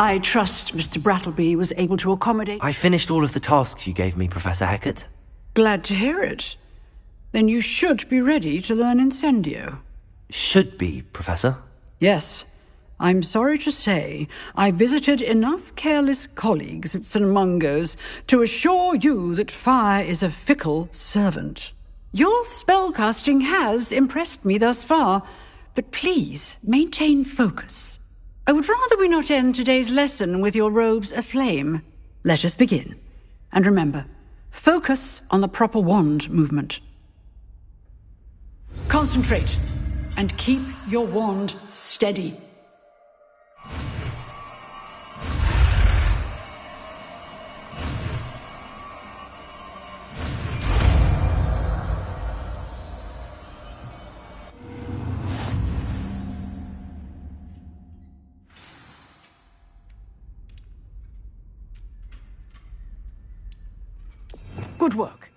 I trust Mr. Brattleby was able to accommodate... I finished all of the tasks you gave me, Professor Hecat. Glad to hear it. Then you should be ready to learn Incendio. Should be, Professor? Yes. I'm sorry to say, I visited enough careless colleagues at St. Mungo's to assure you that fire is a fickle servant. Your spellcasting has impressed me thus far, but please maintain focus. I would rather we not end today's lesson with your robes aflame. Let us begin. And remember, focus on the proper wand movement. Concentrate, and keep your wand steady. Good work.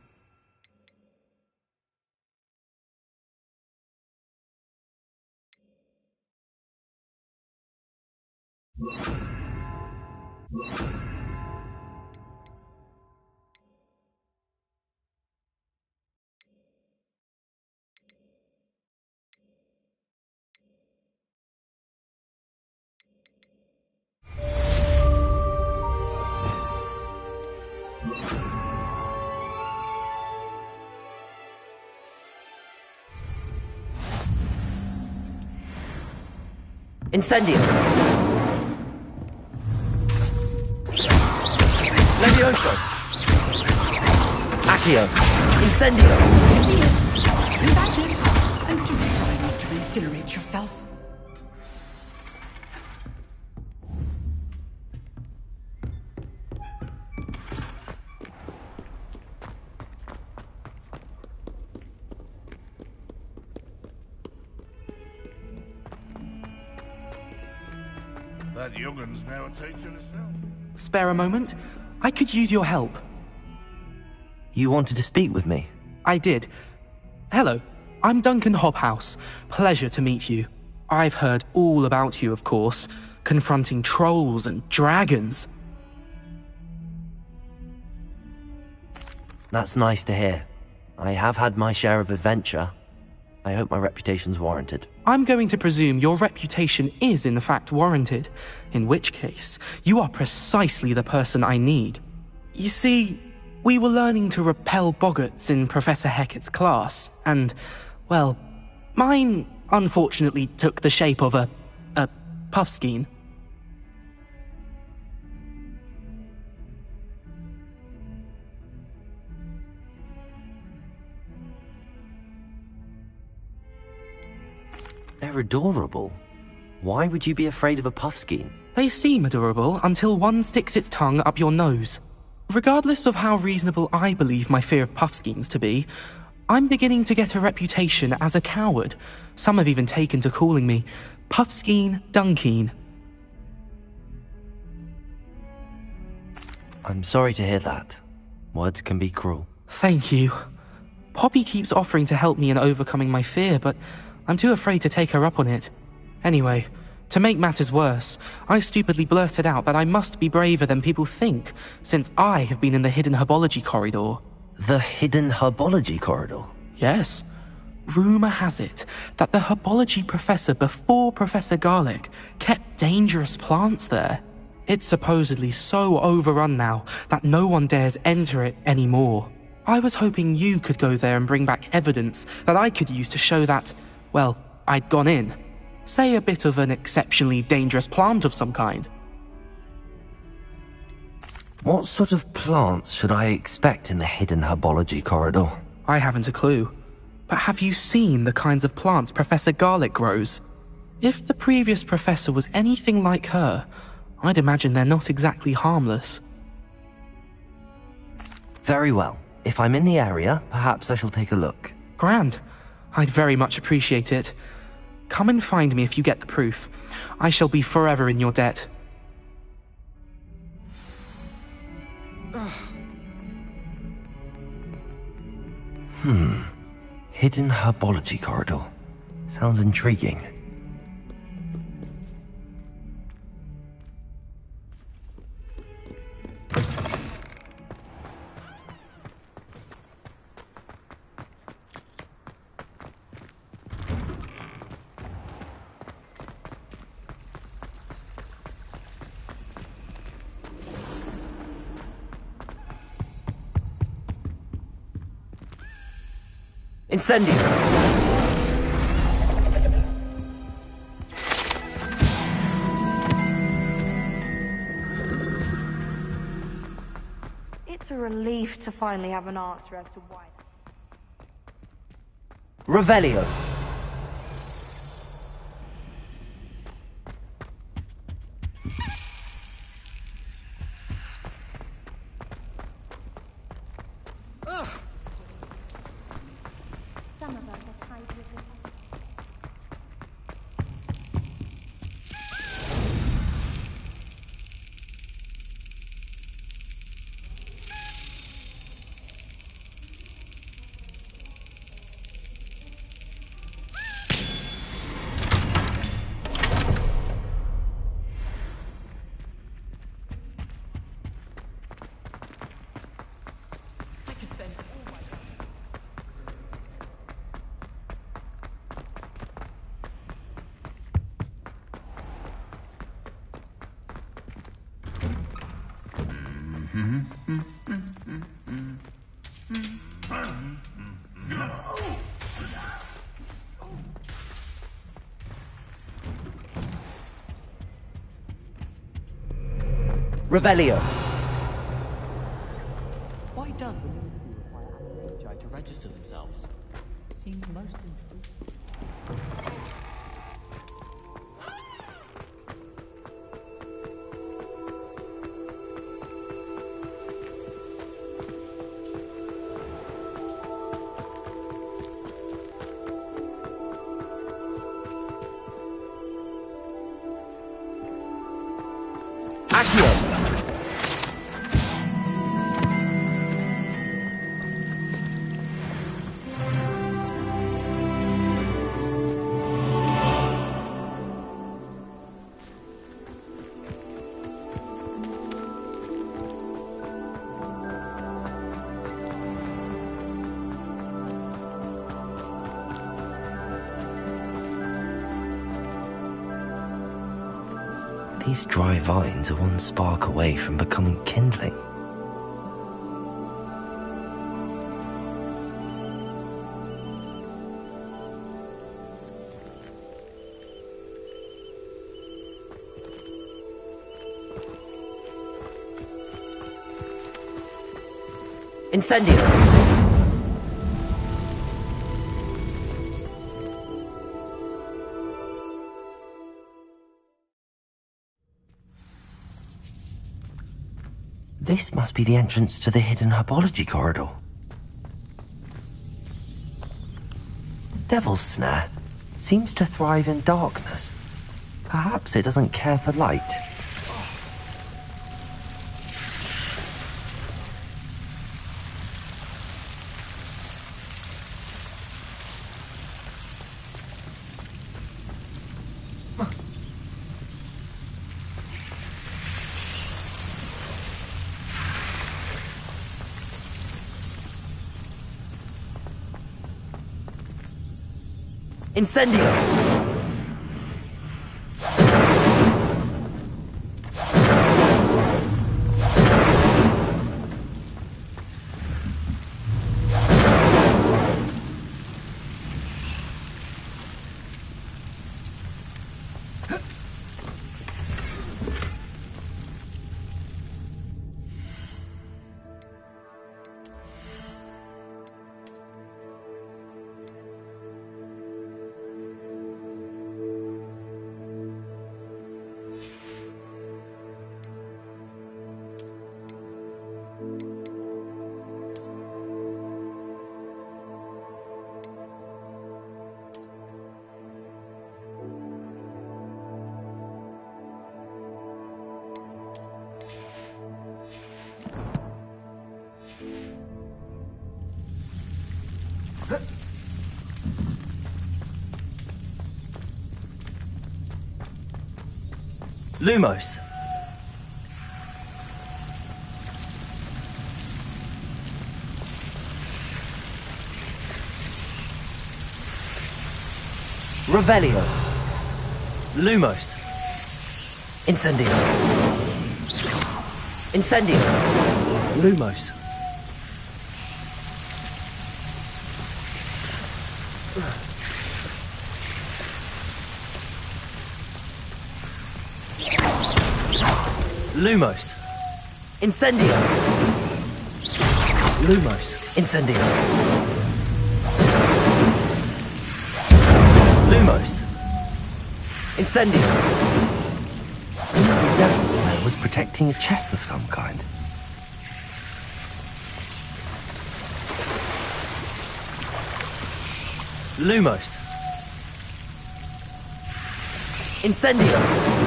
Incendio! Levioso! Accio! Incendio! That's it. And do try not to incinerate yourself. That youngun's now a teacher herself. Spare a moment? I could use your help. You wanted to speak with me? I did. Hello, I'm Duncan Hobhouse. Pleasure to meet you. I've heard all about you, of course, confronting trolls and dragons. That's nice to hear. I have had my share of adventure. I hope my reputation's warranted. I'm going to presume your reputation is in fact warranted, in which case, you are precisely the person I need. You see, we were learning to repel boggarts in Professor Hecat's class, and, well, mine unfortunately took the shape of a puffskein. They're adorable. Why would you be afraid of a puffskein? They seem adorable until one sticks its tongue up your nose. Regardless of how reasonable I believe my fear of puffskeins to be, I'm beginning to get a reputation as a coward. Some have even taken to calling me Puffskein Dunkeen. I'm sorry to hear that. Words can be cruel. Thank you. Poppy keeps offering to help me in overcoming my fear, but I'm too afraid to take her up on it. Anyway, to make matters worse, I stupidly blurted out that I must be braver than people think, since I have been in the hidden herbology corridor. The hidden herbology corridor? Yes. Rumour has it that the herbology professor before Professor Garlic kept dangerous plants there. It's supposedly so overrun now that no one dares enter it anymore. I was hoping you could go there and bring back evidence that I could use to show that, well, I'd gone in. Say a bit of an exceptionally dangerous plant of some kind. What sort of plants should I expect in the hidden herbology corridor? I haven't a clue. But have you seen the kinds of plants Professor Garlic grows? If the previous professor was anything like her, I'd imagine they're not exactly harmless. Very well. If I'm in the area, perhaps I shall take a look. Grand. I'd very much appreciate it. Come and find me if you get the proof. I shall be forever in your debt. Hidden herbology corridor. Sounds intriguing. Incendio! It's a relief to finally have an answer as to why. Revelio! Some of us are tied with it. Revelio! Why does the military require active to register themselves? Seems most intrusive. Accio! These dry vines are one spark away from becoming kindling. Incendio! This must be the entrance to the hidden herbology corridor. Devil's Snare seems to thrive in darkness. Perhaps it doesn't care for light. Incendio! Lumos. Revelio. Lumos. Incendio. Incendio. Lumos. Lumos. Incendio. Lumos. Incendio. Lumos. Incendio. Seems the Devil Slayer was protecting a chest of some kind. Lumos. Incendio.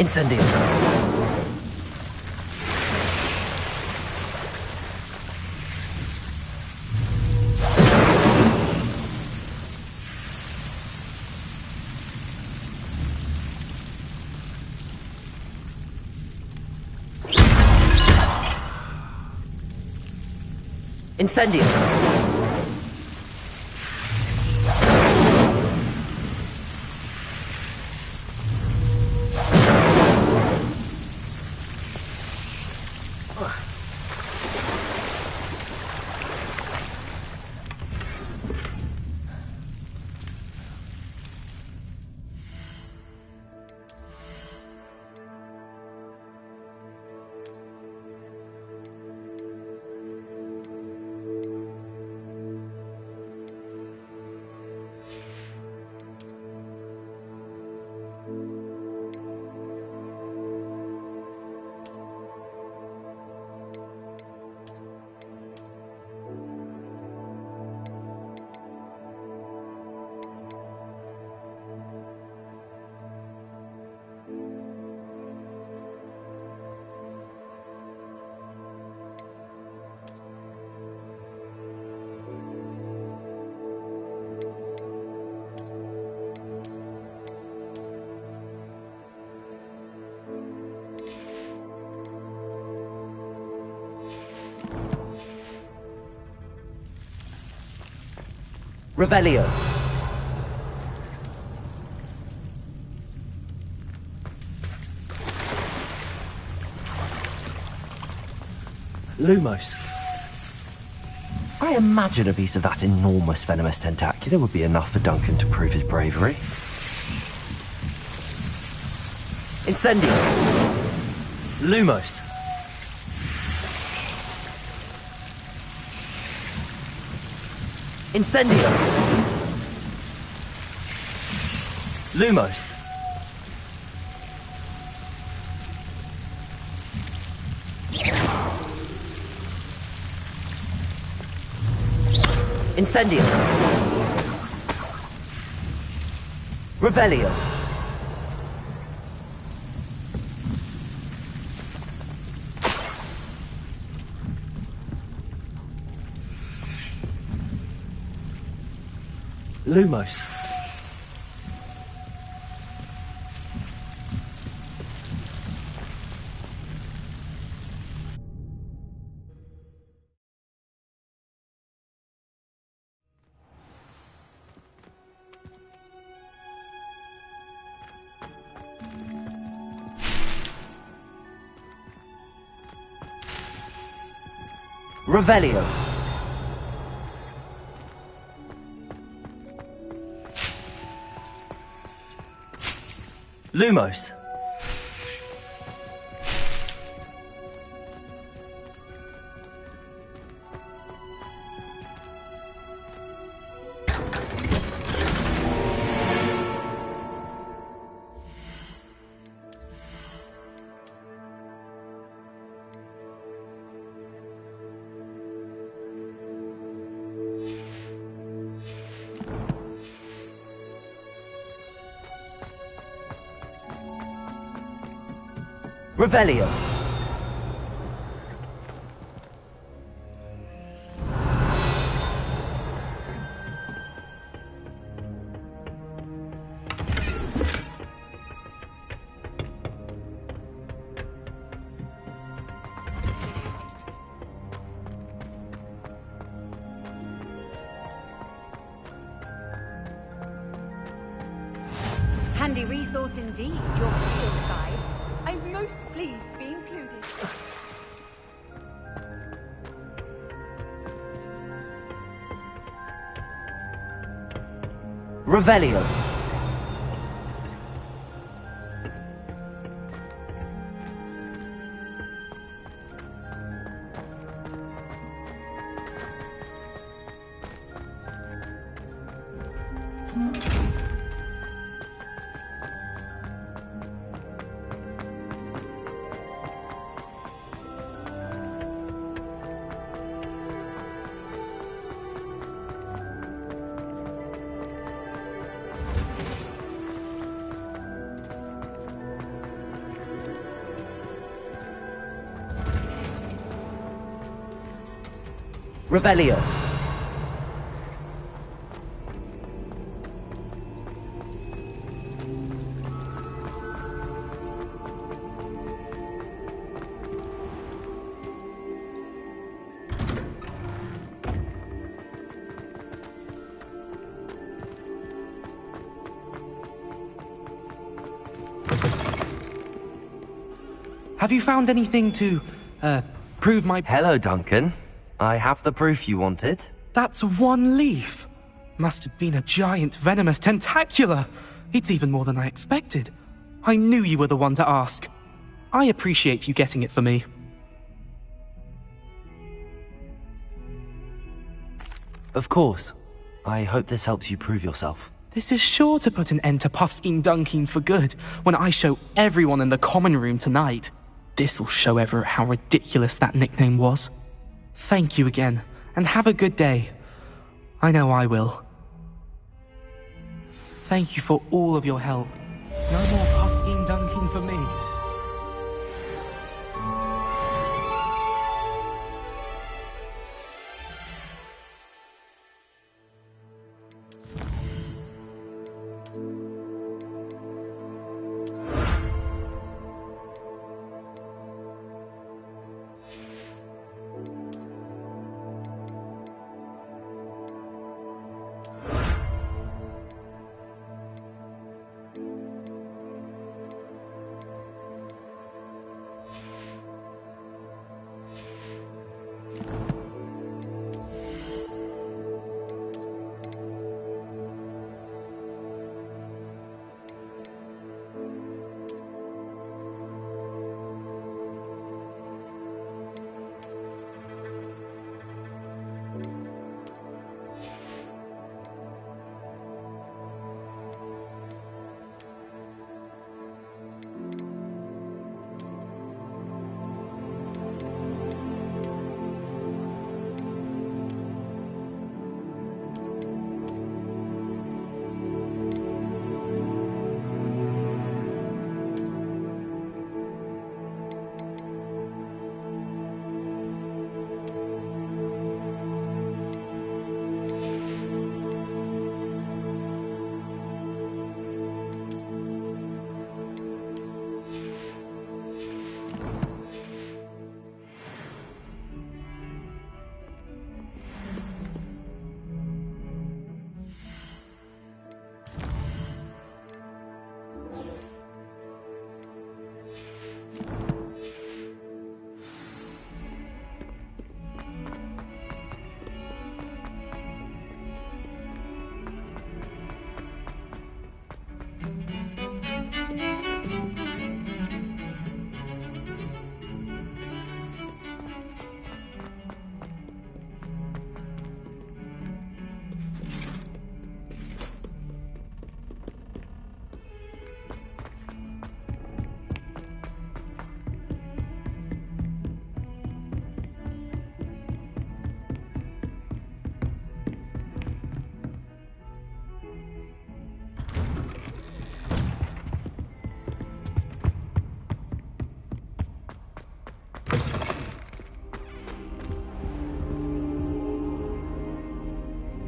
Incendio. Incendio. Revelio. Lumos. I imagine a piece of that enormous venomous tentacular would be enough for Duncan to prove his bravery. Incendio. Lumos. Incendio. Lumos. Incendio. Revelio. Lumos. Revelio. Lumos. Revelio. handy resource indeed, your field guide. I'm most pleased to be included. Revelio. Revelio. Have you found anything to, prove my... Hello, Duncan. I have the proof you wanted. That's one leaf. Must have been a giant venomous tentacula. It's even more than I expected. I knew you were the one to ask. I appreciate you getting it for me. Of course. I hope this helps you prove yourself. This is sure to put an end to Puffskein Dunkin for good when I show everyone in the common room tonight. This'll show Everett how ridiculous that nickname was. Thank you again, and have a good day. I know I will. Thank you for all of your help. No more Puffskein Dunkin for me.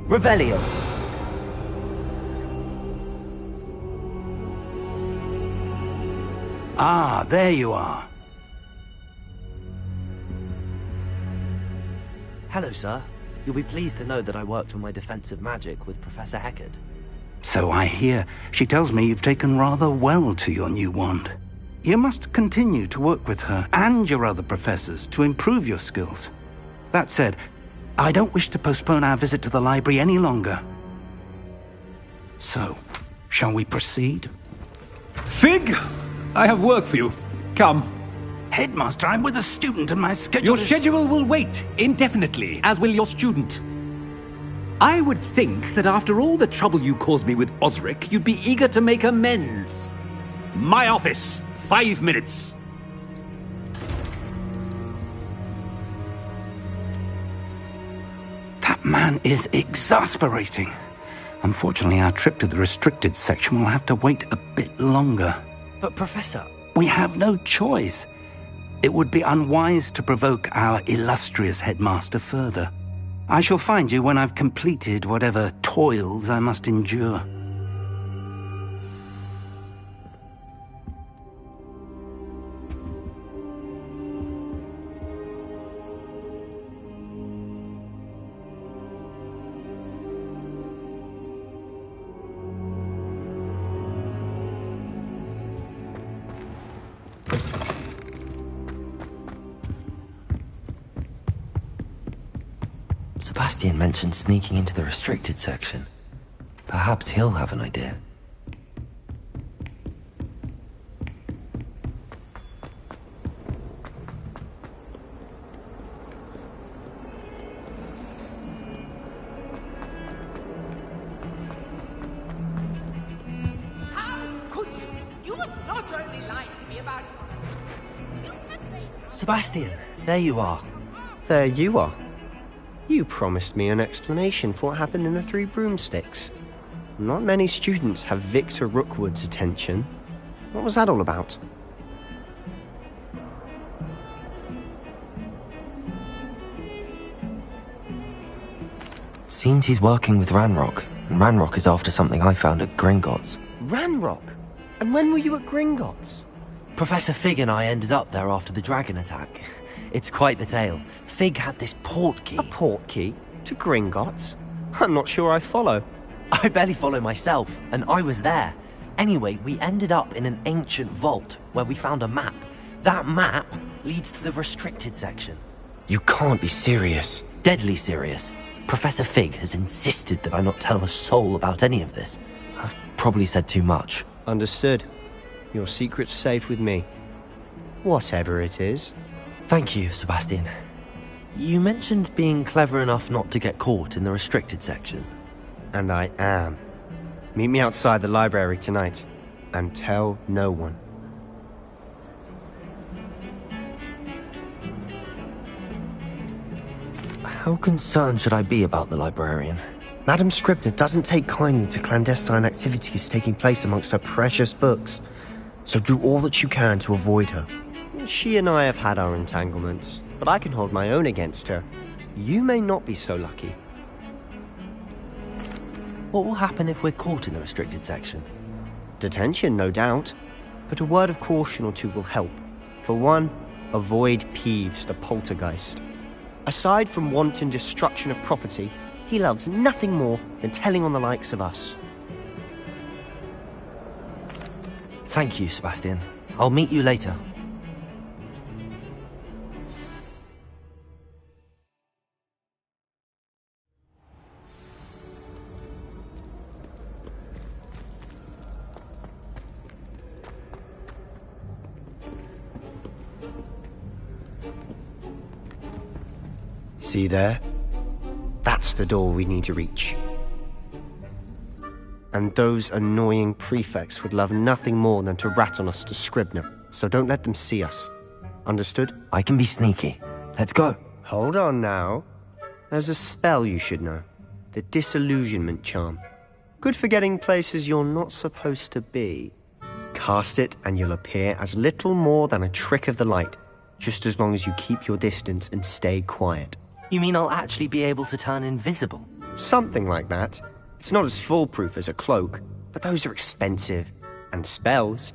Revelio. Ah, there you are. Hello, sir. You'll be pleased to know that I worked on my defensive magic with Professor Heckard. So I hear. She tells me you've taken rather well to your new wand. You must continue to work with her and your other professors to improve your skills. That said, I don't wish to postpone our visit to the library any longer. So, shall we proceed? Fig! I have work for you. Come. Headmaster, I'm with a student and my schedule Your schedule will wait indefinitely, as will your student. I would think that after all the trouble you caused me with Osric, you'd be eager to make amends. My office. 5 minutes. That man is exasperating. Unfortunately, our trip to the restricted section will have to wait a bit longer. But Professor... We have no choice. It would be unwise to provoke our illustrious headmaster further. I shall find you when I've completed whatever toils I must endure. Sebastian mentioned sneaking into the restricted section. Perhaps he'll have an idea. How could you? You would not only lie to me about... You have made... Sebastian, there you are. There you are. You promised me an explanation for what happened in the Three Broomsticks. Not many students have Victor Rookwood's attention. What was that all about? Seems he's working with Ranrock, and Ranrock is after something I found at Gringotts. Ranrock? And when were you at Gringotts? Professor Fig and I ended up there after the dragon attack. It's quite the tale. Fig had this portkey. A portkey? To Gringotts? I'm not sure I follow. I barely follow myself, and I was there. Anyway, we ended up in an ancient vault where we found a map. That map leads to the restricted section. You can't be serious. Deadly serious. Professor Fig has insisted that I not tell a soul about any of this. I've probably said too much. Understood. Your secret's safe with me. Whatever it is. Thank you, Sebastian. You mentioned being clever enough not to get caught in the restricted section. And I am. Meet me outside the library tonight, and tell no one. How concerned should I be about the librarian? Madam Scribner doesn't take kindly to clandestine activities taking place amongst her precious books, so do all that you can to avoid her. She and I have had our entanglements, but I can hold my own against her. You may not be so lucky. What will happen if we're caught in the restricted section? Detention, no doubt, but a word of caution or two will help. For one, avoid Peeves, the poltergeist. Aside from wanton destruction of property, he loves nothing more than telling on the likes of us. Thank you, Sebastian. I'll meet you later. See there? That's the door we need to reach. And those annoying prefects would love nothing more than to rat on us to Scribner, so don't let them see us. Understood? I can be sneaky. Let's go. Hold on now. There's a spell you should know. The Disillusionment Charm. Good for getting places you're not supposed to be. Cast it and you'll appear as little more than a trick of the light, just as long as you keep your distance and stay quiet. You mean I'll actually be able to turn invisible? Something like that. It's not as foolproof as a cloak, but those are expensive. And spells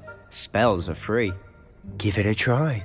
are free. Give it a try.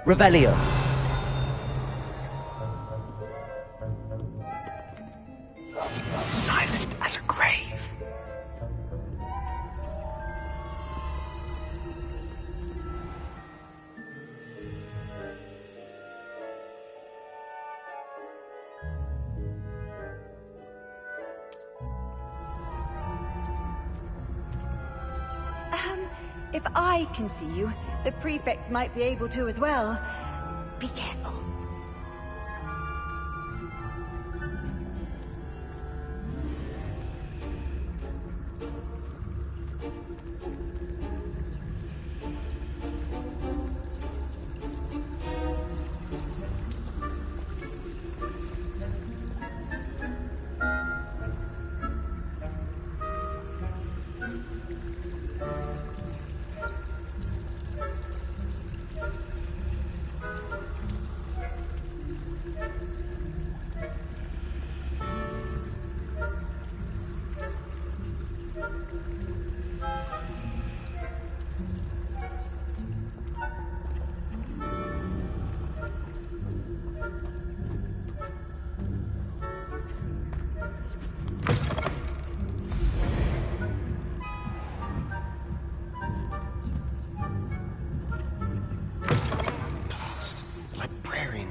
Revelio. Silent as a grave. If I can see you, the prefects might be able to as well. Be careful.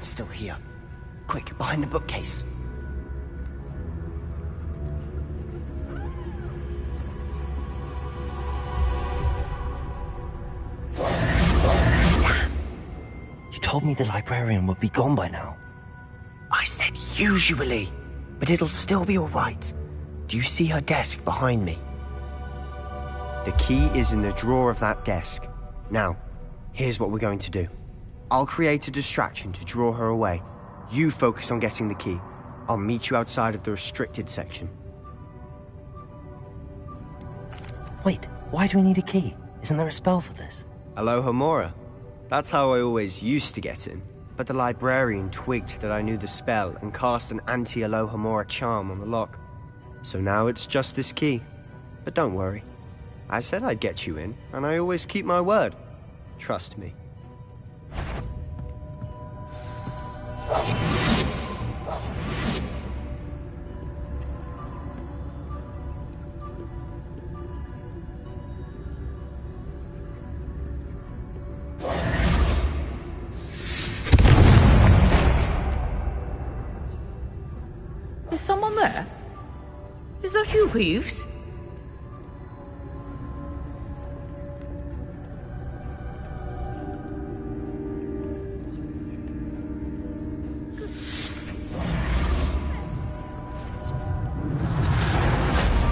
Still here. Quick, behind the bookcase. Damn! You told me the librarian would be gone by now. I said usually, but it'll still be alright. Do you see her desk behind me? The key is in the drawer of that desk. Now, here's what we're going to do. I'll create a distraction to draw her away. You focus on getting the key. I'll meet you outside of the restricted section. Wait, why do we need a key? Isn't there a spell for this? Alohomora. That's how I always used to get in. But the librarian twigged that I knew the spell and cast an anti-Alohomora charm on the lock. So now it's just this key. But don't worry. I said I'd get you in, and I always keep my word. Trust me. Is someone there? Is that you, Peeves?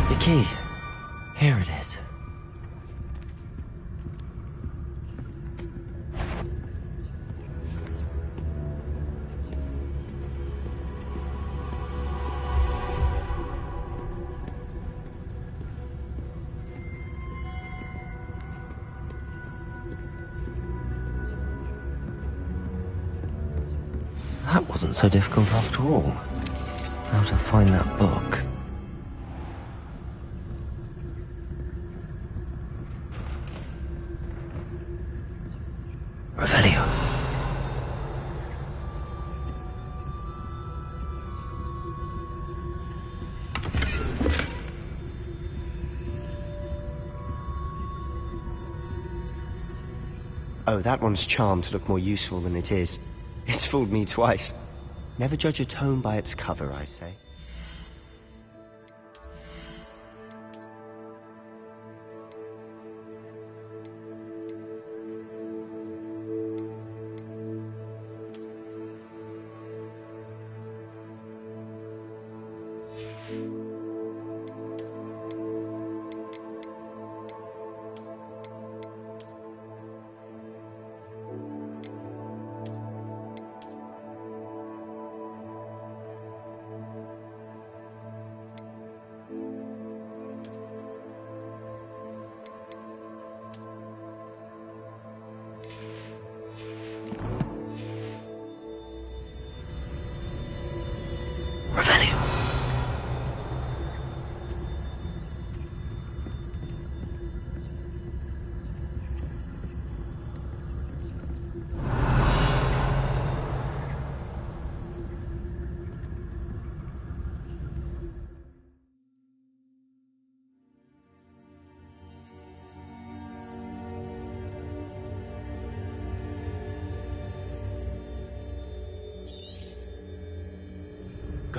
The key. Here it is. That wasn't so difficult after all. How to find that book. Revelio. Oh, that one's charmed to look more useful than it is. It's fooled me twice. Never judge a tome by its cover, I say.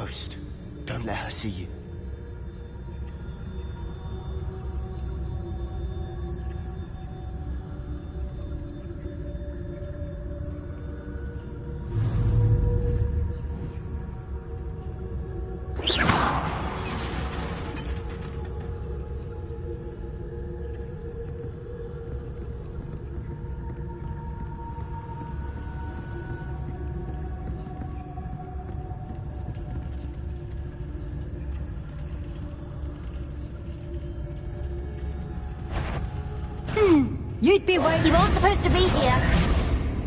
ghost. Don't let her see you. You'd be where you are supposed to be here.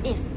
If